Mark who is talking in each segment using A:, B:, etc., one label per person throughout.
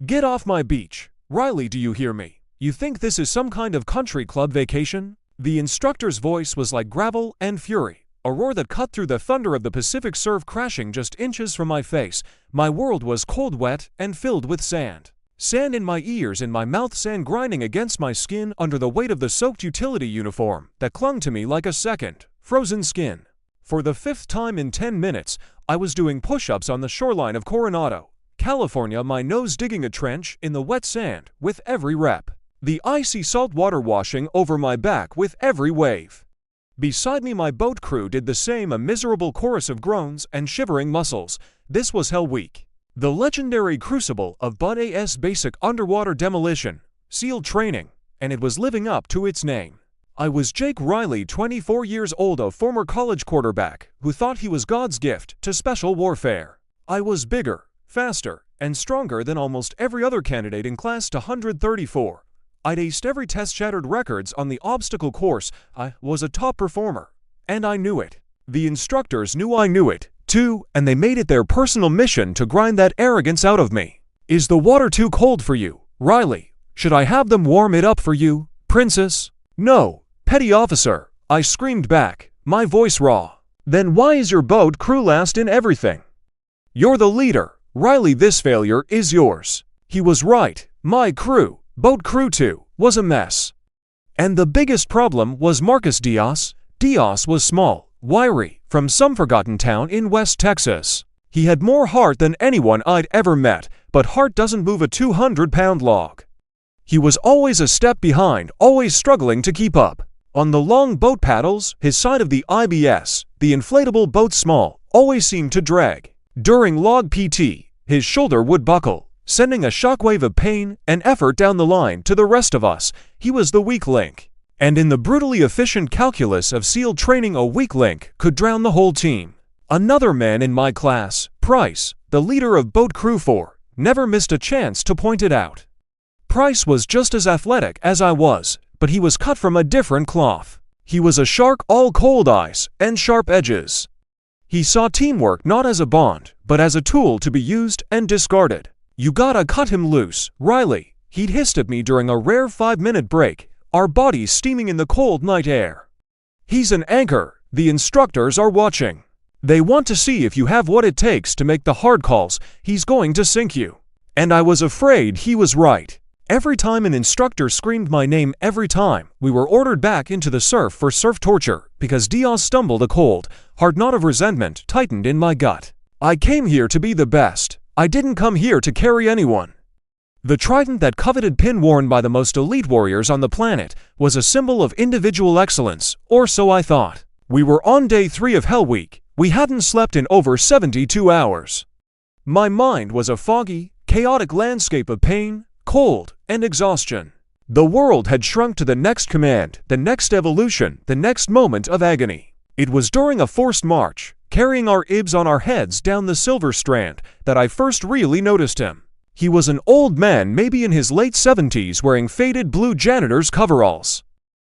A: Get off my beach. Riley, do you hear me? You think this is some kind of country club vacation? The instructor's voice was like gravel and fury, a roar that cut through the thunder of the Pacific surf crashing just inches from my face. My world was cold, wet, and filled with sand. Sand in my ears, in my mouth, sand grinding against my skin under the weight of the soaked utility uniform that clung to me like a second, frozen skin. For the fifth time in 10 minutes, I was doing push-ups on the shoreline of Coronado, California, my nose digging a trench in the wet sand with every rep. The icy salt water washing over my back with every wave. Beside me, my boat crew did the same, a miserable chorus of groans and shivering muscles. This was Hell Week. The legendary crucible of Bud-A.'s basic underwater demolition, SEAL training, and it was living up to its name. I was Jake Riley, 24 years old, a former college quarterback who thought he was God's gift to special warfare. I was bigger, faster, and stronger than almost every other candidate in class 234. I'd aced every test, shattered records on the obstacle course. I was a top performer, and I knew it. The instructors knew I knew it, too, and they made it their personal mission to grind that arrogance out of me. Is the water too cold for you, Riley? Should I have them warm it up for you, princess? No, petty officer, I screamed back, my voice raw. Then why is your boat crew last in everything? You're the leader, Riley. This failure is yours. He was right. My crew, boat crew 2, was a mess. And the biggest problem was Marcus Diaz. Diaz was small, wiry, from some forgotten town in West Texas. He had more heart than anyone I'd ever met, but heart doesn't move a 200-pound log. He was always a step behind, always struggling to keep up. On the long boat paddles, his side of the IBS, the inflatable boat small, always seemed to drag. During log PT, his shoulder would buckle, sending a shockwave of pain and effort down the line to the rest of us. He was the weak link. And in the brutally efficient calculus of SEAL training, a weak link could drown the whole team. Another man in my class, Price, the leader of boat crew 4, never missed a chance to point it out. Price was just as athletic as I was, but he was cut from a different cloth. He was a shark, all cold eyes and sharp edges. He saw teamwork not as a bond, but as a tool to be used and discarded. You gotta cut him loose, Riley, he'd hissed at me during a rare 5-minute break, our bodies steaming in the cold night air. He's an anchor. The instructors are watching. They want to see if you have what it takes to make the hard calls. He's going to sink you. And I was afraid he was right. Every time an instructor screamed my name, every time, we were ordered back into the surf for surf torture because Diaz stumbled. A cold, hard knot of resentment tightened in my gut. I came here to be the best. I didn't come here to carry anyone. The trident, that coveted pin worn by the most elite warriors on the planet, was a symbol of individual excellence, or so I thought. We were on day 3 of Hell Week. We hadn't slept in over 72 hours. My mind was a foggy, chaotic landscape of pain, cold, and exhaustion. The world had shrunk to the next command, the next evolution, the next moment of agony. It was during a forced march, carrying our ibs on our heads down the Silver Strand, that I first really noticed him. He was an old man, maybe in his late 70s, wearing faded blue janitor's coveralls.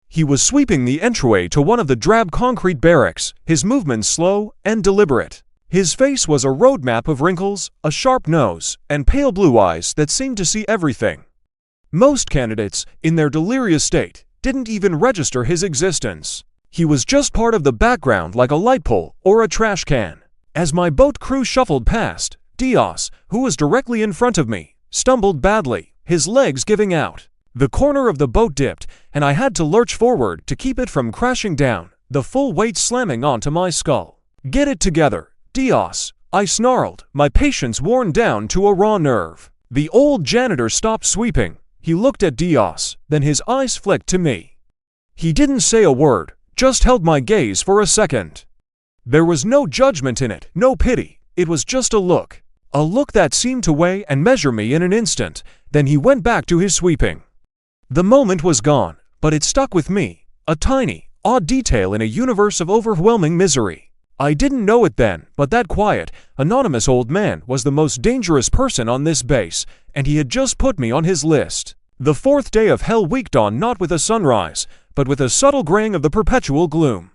A: He was sweeping the entryway to one of the drab concrete barracks, his movements slow and deliberate. His face was a roadmap of wrinkles, a sharp nose, and pale blue eyes that seemed to see everything. Most candidates, in their delirious state, didn't even register his existence. He was just part of the background, like a light pole or a trash can. As my boat crew shuffled past, Diaz, who was directly in front of me, stumbled badly, his legs giving out. The corner of the boat dipped, and I had to lurch forward to keep it from crashing down, the full weight slamming onto my skull. Get it together, Diaz, I snarled, my patience worn down to a raw nerve. The old janitor stopped sweeping. He looked at Diaz, then his eyes flicked to me. He didn't say a word, just held my gaze for a second. There was no judgment in it, no pity. It was just a look that seemed to weigh and measure me in an instant. Then he went back to his sweeping. The moment was gone, but it stuck with me, a tiny, odd detail in a universe of overwhelming misery. I didn't know it then, but that quiet, anonymous old man was the most dangerous person on this base, and he had just put me on his list. The 4th day of Hell Week dawned not with a sunrise, but with a subtle graying of the perpetual gloom.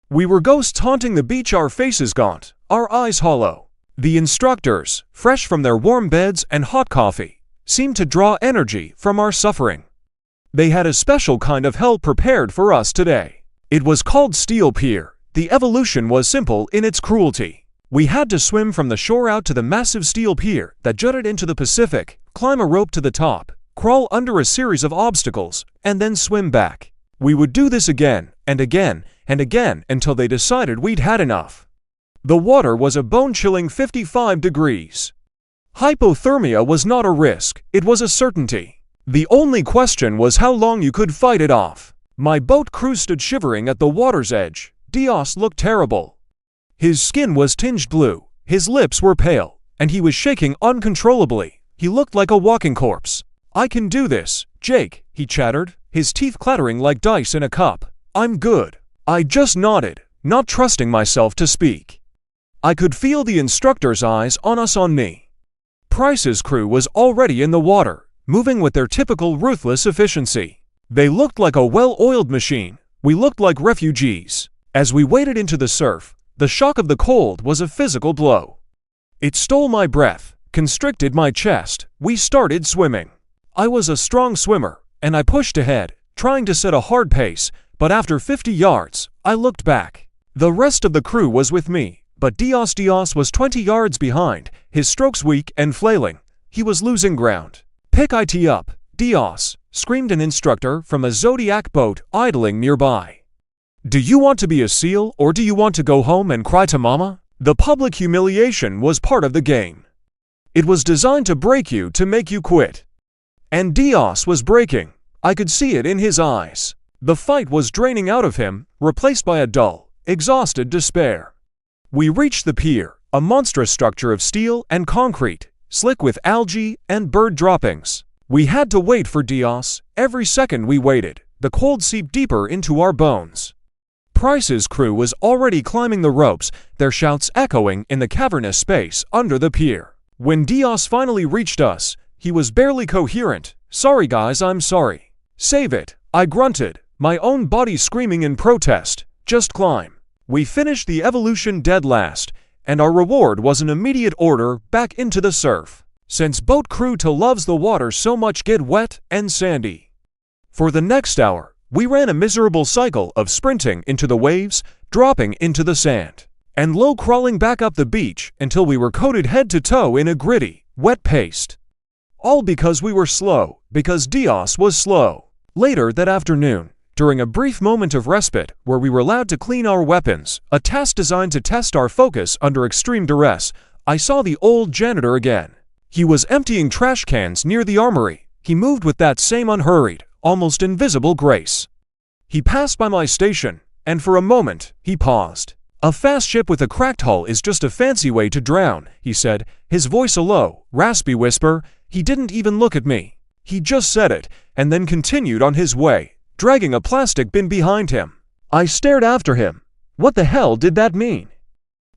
A: We were ghosts haunting the beach, our faces gaunt, our eyes hollow. The instructors, fresh from their warm beds and hot coffee, seemed to draw energy from our suffering. They had a special kind of hell prepared for us today. It was called Steel Pier. The evolution was simple in its cruelty. We had to swim from the shore out to the massive steel pier that jutted into the Pacific, climb a rope to the top, crawl under a series of obstacles, and then swim back. We would do this again and again and again until they decided we'd had enough. The water was a bone-chilling 55 degrees. Hypothermia was not a risk, it was a certainty. The only question was how long you could fight it off. My boat crew stood shivering at the water's edge. Diaz looked terrible. His skin was tinged blue, his lips were pale, and he was shaking uncontrollably. He looked like a walking corpse. "I can do this, Jake," he chattered, his teeth clattering like dice in a cup. "I'm good." I just nodded, not trusting myself to speak. I could feel the instructor's eyes on me. Price's crew was already in the water, moving with their typical ruthless efficiency. They looked like a well-oiled machine. We looked like refugees. As we waded into the surf, the shock of the cold was a physical blow. It stole my breath, constricted my chest. We started swimming. I was a strong swimmer, and I pushed ahead, trying to set a hard pace, but after 50 yards, I looked back. The rest of the crew was with me, but Diaz was 20 yards behind, his strokes weak and flailing. He was losing ground. "Pick it up, Diaz," screamed an instructor from a Zodiac boat idling nearby. "Do you want to be a SEAL, or do you want to go home and cry to mama?" The public humiliation was part of the game. It was designed to break you to make you quit. And Diaz was breaking. I could see it in his eyes. The fight was draining out of him, replaced by a dull, exhausted despair. We reached the pier, a monstrous structure of steel and concrete, slick with algae and bird droppings. We had to wait for Diaz. Every second we waited, the cold seeped deeper into our bones. Price's crew was already climbing the ropes, their shouts echoing in the cavernous space under the pier. When Diaz finally reached us, he was barely coherent. "Sorry guys, I'm sorry." "Save it," I grunted, my own body screaming in protest. "Just climb." We finished the evolution dead last, and our reward was an immediate order back into the surf. Since boat crew to loves the water so much get wet and sandy. For the next hour, we ran a miserable cycle of sprinting into the waves, dropping into the sand, and low crawling back up the beach until we were coated head to toe in a gritty, wet paste. All because we were slow, because Diaz was slow. Later that afternoon, during a brief moment of respite where we were allowed to clean our weapons, a task designed to test our focus under extreme duress, I saw the old janitor again. He was emptying trash cans near the armory. He moved with that same unhurried, almost invisible grace. He passed by my station, and for a moment, he paused. "A fast ship with a cracked hull is just a fancy way to drown," he said, his voice a low, raspy whisper. He didn't even look at me. He just said it, and then continued on his way, dragging a plastic bin behind him. I stared after him. What the hell did that mean?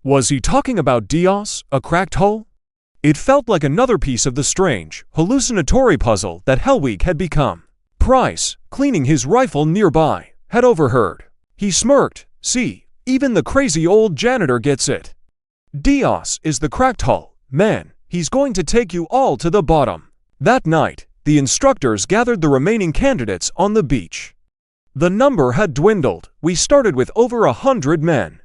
A: Was he talking about Diaz, a cracked hull? It felt like another piece of the strange, hallucinatory puzzle that Hell Week had become. Price, cleaning his rifle nearby, had overheard. He smirked. "See, even the crazy old janitor gets it. Diaz is the cracked hull. Man, he's going to take you all to the bottom." That night, the instructors gathered the remaining candidates on the beach. The number had dwindled. We started with over 100 men.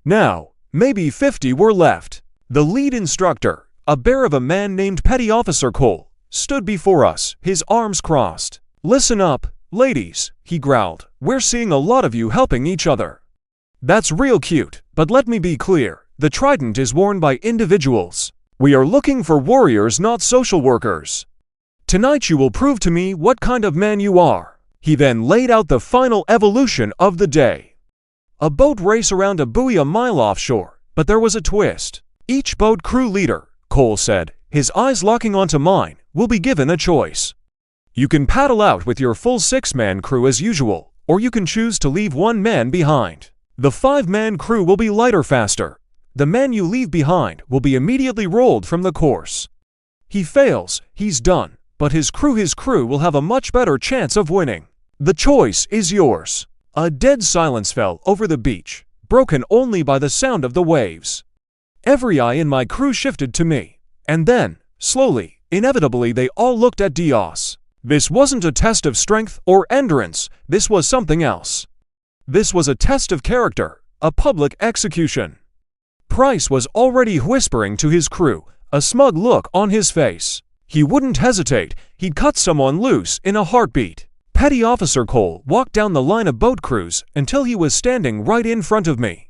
A: Now, maybe 50 were left. The lead instructor, a bear of a man named Petty Officer Cole, stood before us, his arms crossed. "Listen up, ladies," he growled. "We're seeing a lot of you helping each other. That's real cute, but let me be clear. The trident is worn by individuals. We are looking for warriors, not social workers. Tonight you will prove to me what kind of man you are." He then laid out the final evolution of the day. A boat race around a buoy a mile offshore, but there was a twist. Each boat crew leader, Cole said, his eyes locking onto mine, will be given a choice. You can paddle out with your full 6-man crew as usual, or you can choose to leave 1 man behind. The 5-man crew will be lighter faster. The man you leave behind will be immediately rolled from the course. He fails, he's done, but his crew will have a much better chance of winning. The choice is yours. A dead silence fell over the beach, broken only by the sound of the waves. Every eye in my crew shifted to me, and then, slowly, Inevitably, they all looked at Diaz. This wasn't a test of strength or endurance, this was something else. This was a test of character, a public execution. Price was already whispering to his crew, a smug look on his face. He wouldn't hesitate, he'd cut someone loose in a heartbeat. Petty Officer Cole walked down the line of boat crews until he was standing right in front of me.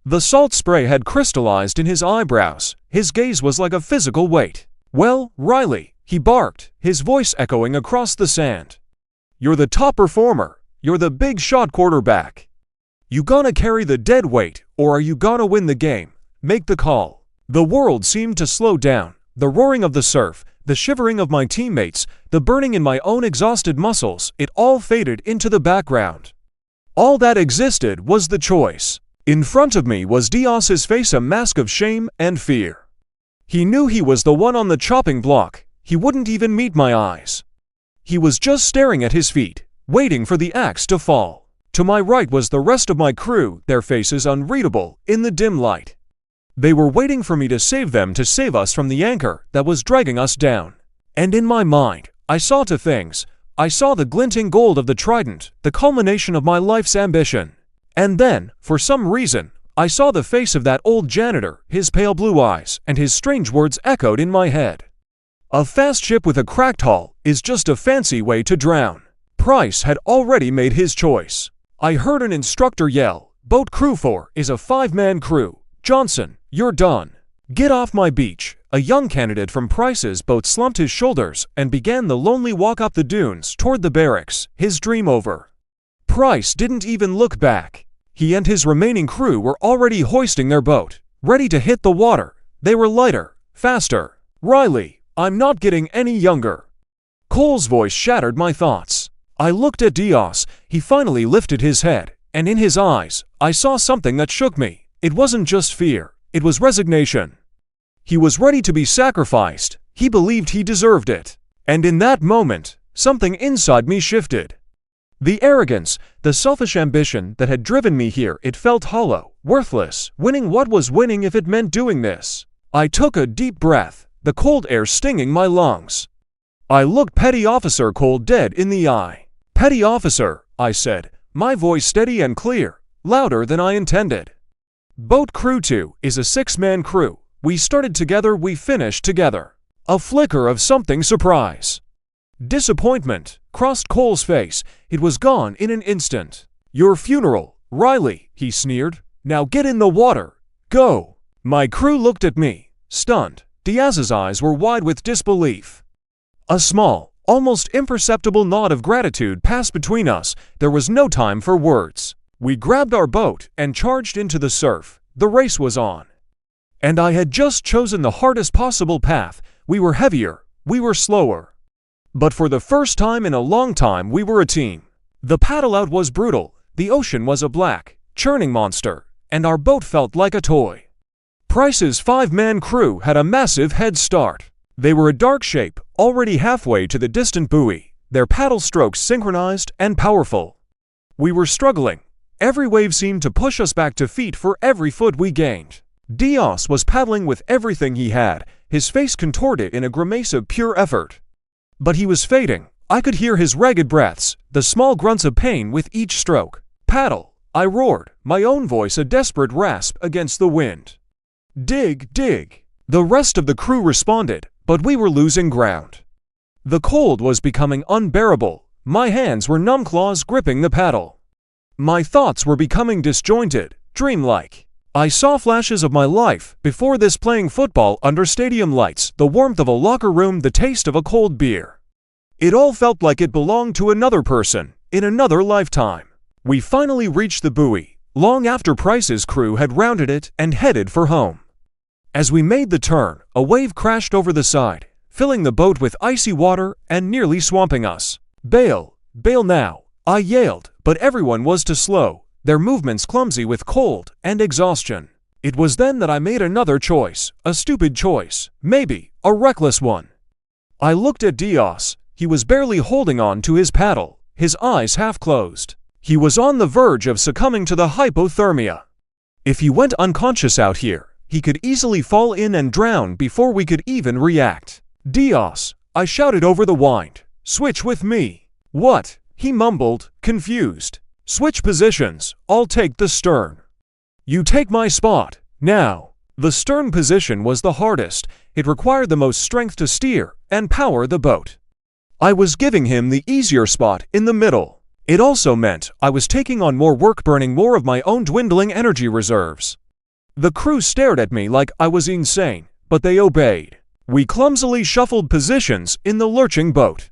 A: The salt spray had crystallized in his eyebrows, his gaze was like a physical weight. "Well, Riley," he barked, his voice echoing across the sand. "You're the top performer, you're the big shot quarterback. You gonna carry the dead weight, or are you gonna win the game? Make the call." The world seemed to slow down, the roaring of the surf, the shivering of my teammates, the burning in my own exhausted muscles, it all faded into the background. All that existed was the choice. In front of me was Diaz's face, a mask of shame and fear. He knew he was the one on the chopping block, he wouldn't even meet my eyes. He was just staring at his feet, waiting for the axe to fall. To my right was the rest of my crew, their faces unreadable in the dim light. They were waiting for me to save them, to save us from the anchor that was dragging us down. And in my mind, I saw two things. I saw the glinting gold of the trident, the culmination of my life's ambition. And then, for some reason, I saw the face of that old janitor, his pale blue eyes, and his strange words echoed in my head. "A fast ship with a cracked hull is just a fancy way to drown." Price had already made his choice. I heard an instructor yell, "Boat crew 4 is a 5-man crew. Johnson, you're done. Get off my beach." A young candidate from Price's boat slumped his shoulders and began the lonely walk up the dunes toward the barracks, his dream over. Price didn't even look back. He and his remaining crew were already hoisting their boat, ready to hit the water. They were lighter, faster. "Riley, I'm not getting any younger." Cole's voice shattered my thoughts. I looked at Diaz, he finally lifted his head, and in his eyes, I saw something that shook me. It wasn't just fear, it was resignation. He was ready to be sacrificed, he believed he deserved it. And in that moment, something inside me shifted. The arrogance, the selfish ambition that had driven me here, it felt hollow, worthless. Winning, what was winning if it meant doing this? I took a deep breath, the cold air stinging my lungs. I looked Petty Officer Cole dead in the eye. "Petty Officer," I said, my voice steady and clear, louder than I intended. "Boat Crew 2 is a 6-man crew. We started together, we finished together." A flicker of something surprise. Disappointment crossed Cole's face. It was gone in an instant. "Your funeral, Riley," he sneered. "Now get in the water. Go." My crew looked at me, stunned. Diaz's eyes were wide with disbelief. A small, almost imperceptible nod of gratitude passed between us. There was no time for words. We grabbed our boat and charged into the surf. The race was on. And I had just chosen the hardest possible path. We were heavier, we were slower. But for the first time in a long time, we were a team. The paddle out was brutal, the ocean was a black, churning monster, and our boat felt like a toy. Price's 5-man crew had a massive head start. They were a dark shape, already halfway to the distant buoy, their paddle strokes synchronized and powerful. We were struggling. Every wave seemed to push us back to feet for every foot we gained. Diaz was paddling with everything he had, his face contorted in a grimace of pure effort. But he was fading. I could hear his ragged breaths, the small grunts of pain with each stroke. "Paddle," I roared, my own voice a desperate rasp against the wind. "Dig, dig." The rest of the crew responded, but we were losing ground. The cold was becoming unbearable. My hands were numb, claws gripping the paddle. My thoughts were becoming disjointed, dreamlike. I saw flashes of my life before this, playing football under stadium lights, the warmth of a locker room, the taste of a cold beer. It all felt like it belonged to another person, in another lifetime. We finally reached the buoy, long after Price's crew had rounded it and headed for home. As we made the turn, a wave crashed over the side, filling the boat with icy water and nearly swamping us. "Bail, bail now," I yelled, but everyone was too slow, their movements clumsy with cold and exhaustion. It was then that I made another choice, a stupid choice, maybe, a reckless one. I looked at Diaz. He was barely holding on to his paddle, his eyes half closed. He was on the verge of succumbing to the hypothermia. If he went unconscious out here, he could easily fall in and drown before we could even react. "Diaz," I shouted over the wind. "Switch with me." "What?" he mumbled, confused. "Switch positions. I'll take the stern." "You take my spot, now." The stern position was the hardest. It required the most strength to steer and power the boat. I was giving him the easier spot in the middle. It also meant I was taking on more work, burning more of my own dwindling energy reserves. The crew stared at me like I was insane, but they obeyed. We clumsily shuffled positions in the lurching boat.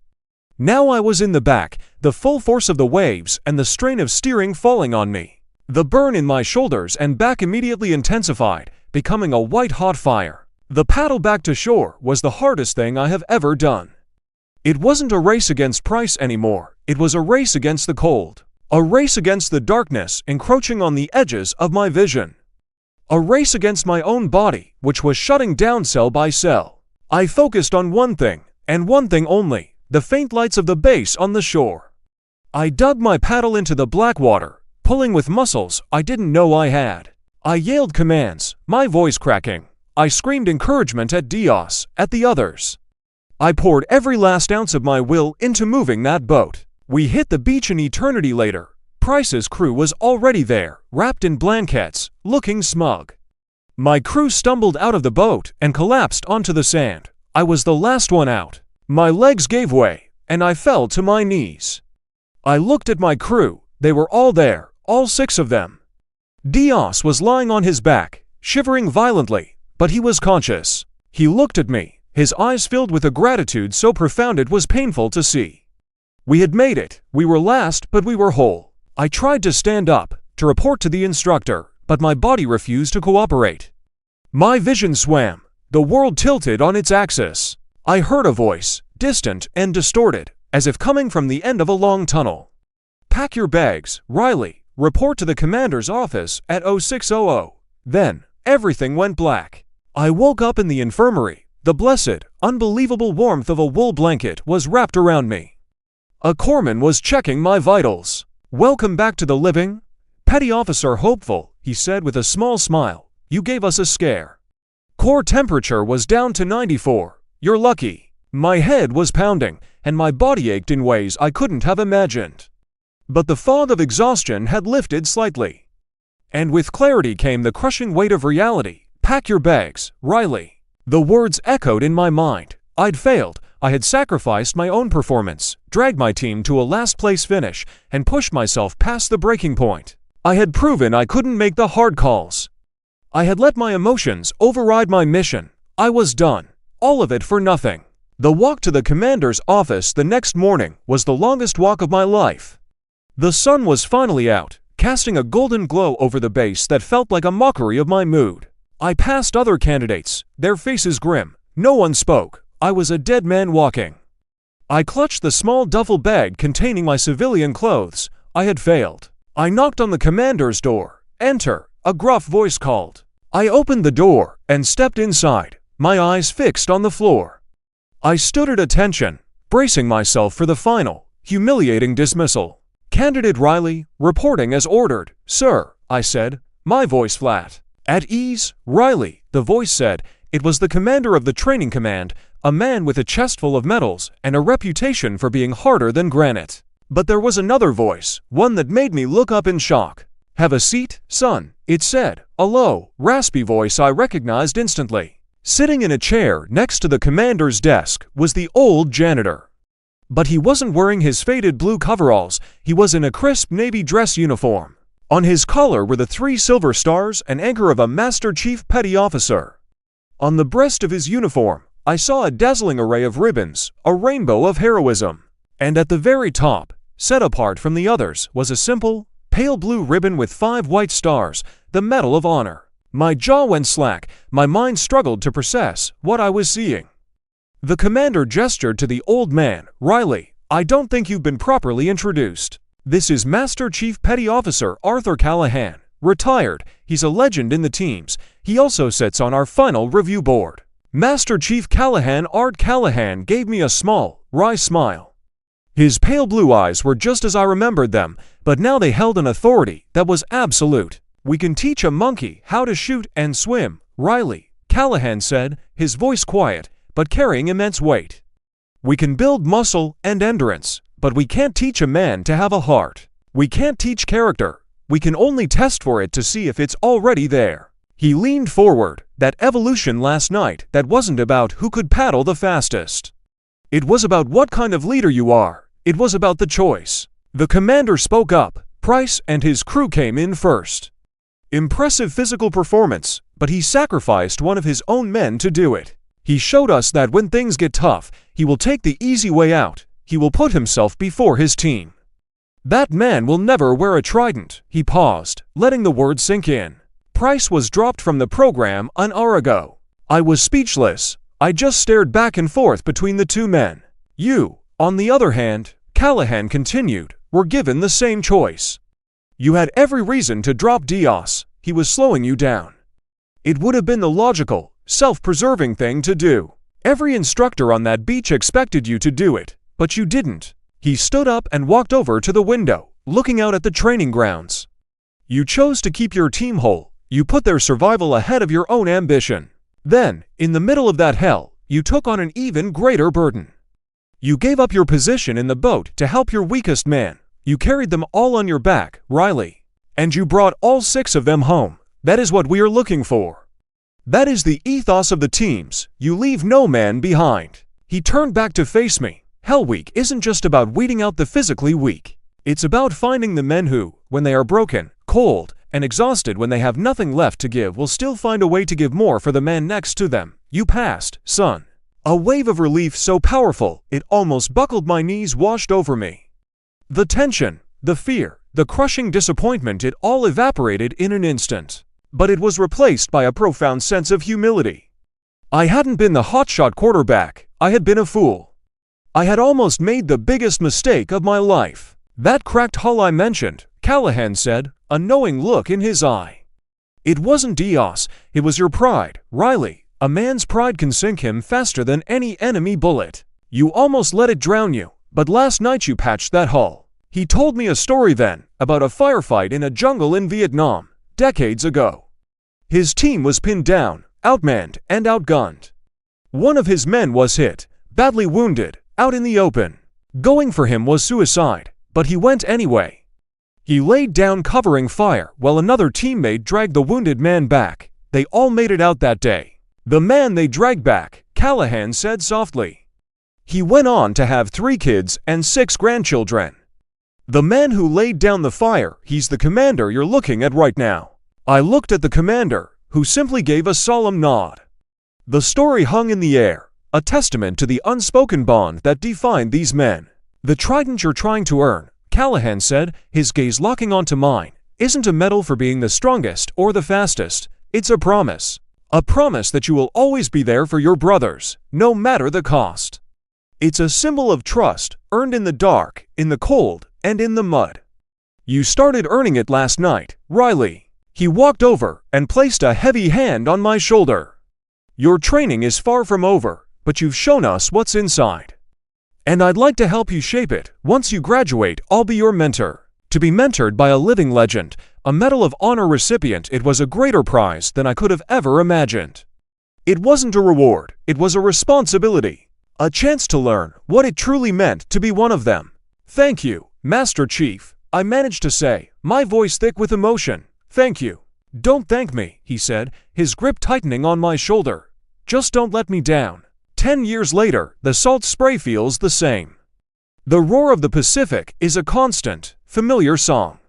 A: Now I was in the back, the full force of the waves and the strain of steering falling on me. The burn in my shoulders and back immediately intensified, becoming a white-hot fire. The paddle back to shore was the hardest thing I have ever done. It wasn't a race against price anymore, it was a race against the cold. A race against the darkness encroaching on the edges of my vision. A race against my own body, which was shutting down cell by cell. I focused on one thing, and one thing only, the faint lights of the base on the shore. I dug my paddle into the black water, pulling with muscles I didn't know I had. I yelled commands, my voice cracking. I screamed encouragement at Diaz, at the others. I poured every last ounce of my will into moving that boat. We hit the beach an eternity later. Price's crew was already there, wrapped in blankets, looking smug. My crew stumbled out of the boat and collapsed onto the sand. I was the last one out. My legs gave way, and I fell to my knees. I looked at my crew. They were all there, all 6 of them. Diaz was lying on his back, shivering violently, but he was conscious. He looked at me, his eyes filled with a gratitude so profound it was painful to see. We had made it. We were last, but we were whole. I tried to stand up, to report to the instructor, but my body refused to cooperate. My vision swam. The world tilted on its axis. I heard a voice, distant and distorted, as if coming from the end of a long tunnel. "Pack your bags, Riley. Report to the commander's office at 0600. Then, everything went black. I woke up in the infirmary. The blessed, unbelievable warmth of a wool blanket was wrapped around me. A corpsman was checking my vitals. "Welcome back to the living, Petty Officer Hopeful," he said with a small smile. "You gave us a scare. Core temperature was down to 94. You're lucky." My head was pounding, and my body ached in ways I couldn't have imagined. But the fog of exhaustion had lifted slightly. And with clarity came the crushing weight of reality. "Pack your bags, Riley." The words echoed in my mind. I'd failed. I had sacrificed my own performance, dragged my team to a last-place finish, and pushed myself past the breaking point. I had proven I couldn't make the hard calls. I had let my emotions override my mission. I was done. All of it for nothing. The walk to the commander's office the next morning was the longest walk of my life. The sun was finally out, casting a golden glow over the base that felt like a mockery of my mood. I passed other candidates, their faces grim. No one spoke. I was a dead man walking. I clutched the small duffel bag containing my civilian clothes. I had failed. I knocked on the commander's door. "Enter," a gruff voice called. I opened the door and stepped inside, my eyes fixed on the floor. I stood at attention, bracing myself for the final, humiliating dismissal. "Candidate Riley, reporting as ordered, sir," I said, my voice flat. "At ease, Riley," the voice said. It was the commander of the training command, a man with a chest full of medals and a reputation for being harder than granite. But there was another voice, one that made me look up in shock. "Have a seat, son," it said, a low, raspy voice I recognized instantly. Sitting in a chair next to the commander's desk was the old janitor. But he wasn't wearing his faded blue coveralls, he was in a crisp navy dress uniform. On his collar were the 3 silver stars, an anchor of a Master Chief Petty Officer. On the breast of his uniform, I saw a dazzling array of ribbons, a rainbow of heroism. And at the very top, set apart from the others, was a simple, pale blue ribbon with 5 white stars, the Medal of Honor. My jaw went slack, my mind struggled to process what I was seeing. The commander gestured to the old man. "Riley, I don't think you've been properly introduced. This is Master Chief Petty Officer Arthur Callahan, retired. He's a legend in the teams. He also sits on our final review board." Master Chief Callahan Art Callahan gave me a small, wry smile. His pale blue eyes were just as I remembered them, but now they held an authority that was absolute. "We can teach a monkey how to shoot and swim, Riley," Callahan said, his voice quiet, but carrying immense weight. We can build muscle and endurance, but we can't teach a man to have a heart. We can't teach character. We can only test for it to see if it's already there. He leaned forward. That evolution last night, that wasn't about who could paddle the fastest. It was about what kind of leader you are. It was about the choice. The commander spoke up. Price and his crew came in first. Impressive physical performance, but he sacrificed one of his own men to do it. He showed us that when things get tough, he will take the easy way out. He will put himself before his team. That man will never wear a trident. He paused, letting the word sink in. Price was dropped from the program an hour ago. I was speechless. I just stared back and forth between the two men. You, on the other hand, Callahan continued, were given the same choice. You had every reason to drop Diaz. He was slowing you down. It would have been the logical, self-preserving thing to do. Every instructor on that beach expected you to do it, but you didn't. He stood up and walked over to the window, looking out at the training grounds. You chose to keep your team whole. You put their survival ahead of your own ambition. Then, in the middle of that hell, you took on an even greater burden. You gave up your position in the boat to help your weakest man. You carried them all on your back, Riley. And you brought all 6 of them home. That is what we are looking for. That is the ethos of the teams. You leave no man behind. He turned back to face me. Hell Week isn't just about weeding out the physically weak. It's about finding the men who, when they are broken, cold, and exhausted, when they have nothing left to give, will still find a way to give more for the man next to them. You passed, son. A wave of relief so powerful, it almost buckled my knees, washed over me. The tension, the fear, the crushing disappointment, it all evaporated in an instant. But it was replaced by a profound sense of humility. I hadn't been the hotshot quarterback. I had been a fool. I had almost made the biggest mistake of my life. That cracked hull I mentioned, Callahan said, a knowing look in his eye. It wasn't Diaz, it was your pride, Riley. A man's pride can sink him faster than any enemy bullet. You almost let it drown you, but last night you patched that hull. He told me a story then, about a firefight in a jungle in Vietnam, decades ago. His team was pinned down, outmanned, and outgunned. One of his men was hit, badly wounded, out in the open. Going for him was suicide, but he went anyway. He laid down covering fire while another teammate dragged the wounded man back. They all made it out that day. The man they dragged back, Callahan said softly. He went on to have 3 kids and 6 grandchildren. The man who laid down the fire, he's the commander you're looking at right now. I looked at the commander, who simply gave a solemn nod. The story hung in the air, a testament to the unspoken bond that defined these men. The trident you're trying to earn, Callahan said, his gaze locking onto mine, isn't a medal for being the strongest or the fastest. It's a promise. A promise that you will always be there for your brothers, no matter the cost. It's a symbol of trust, earned in the dark, in the cold, and in the mud. You started earning it last night, Riley. He walked over and placed a heavy hand on my shoulder. Your training is far from over, but you've shown us what's inside. And I'd like to help you shape it. Once you graduate, I'll be your mentor. To be mentored by a living legend, a Medal of Honor recipient, it was a greater prize than I could have ever imagined. It wasn't a reward, it was a responsibility. A chance to learn what it truly meant to be one of them. Thank you, Master Chief, I managed to say, my voice thick with emotion. Thank you. Don't thank me, he said, his grip tightening on my shoulder. Just don't let me down. 10 years later, the salt spray feels the same. The roar of the Pacific is a constant, familiar song.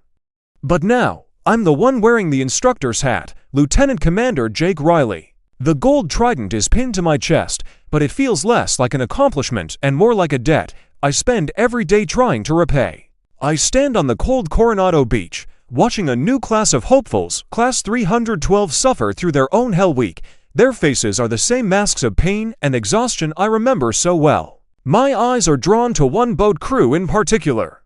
A: But now, I'm the one wearing the instructor's hat, Lieutenant Commander Jake Riley. The gold trident is pinned to my chest, but it feels less like an accomplishment and more like a debt I spend every day trying to repay. I stand on the cold Coronado Beach, watching a new class of hopefuls, Class 312, suffer through their own hell week. Their faces are the same masks of pain and exhaustion I remember so well. My eyes are drawn to one boat crew in particular.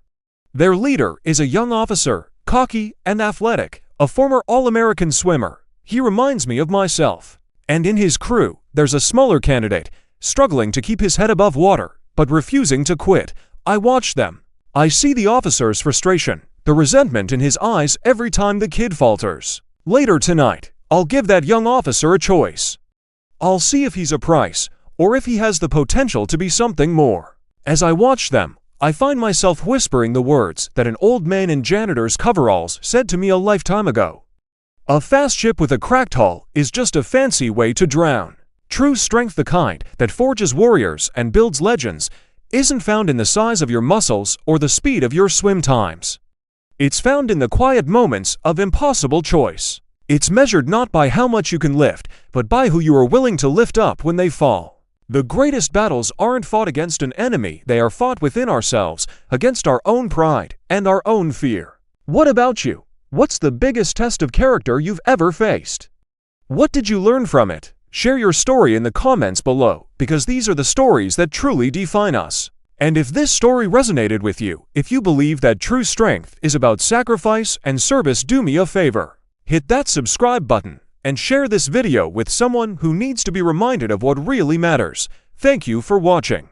A: Their leader is a young officer, cocky and athletic, a former All-American swimmer. He reminds me of myself. And in his crew, there's a smaller candidate, struggling to keep his head above water, but refusing to quit. I watch them. I see the officer's frustration, the resentment in his eyes every time the kid falters. Later tonight, I'll give that young officer a choice. I'll see if he's a Price, or if he has the potential to be something more. As I watch them, I find myself whispering the words that an old man in janitor's coveralls said to me a lifetime ago. A fast ship with a cracked hull is just a fancy way to drown. True strength, the kind that forges warriors and builds legends, isn't found in the size of your muscles or the speed of your swim times. It's found in the quiet moments of impossible choice. It's measured not by how much you can lift, but by who you are willing to lift up when they fall. The greatest battles aren't fought against an enemy, they are fought within ourselves, against our own pride and our own fear. What about you? What's the biggest test of character you've ever faced? What did you learn from it? Share your story in the comments below, because these are the stories that truly define us. And if this story resonated with you, if you believe that true strength is about sacrifice and service, do me a favor. Hit that subscribe button and share this video with someone who needs to be reminded of what really matters. Thank you for watching.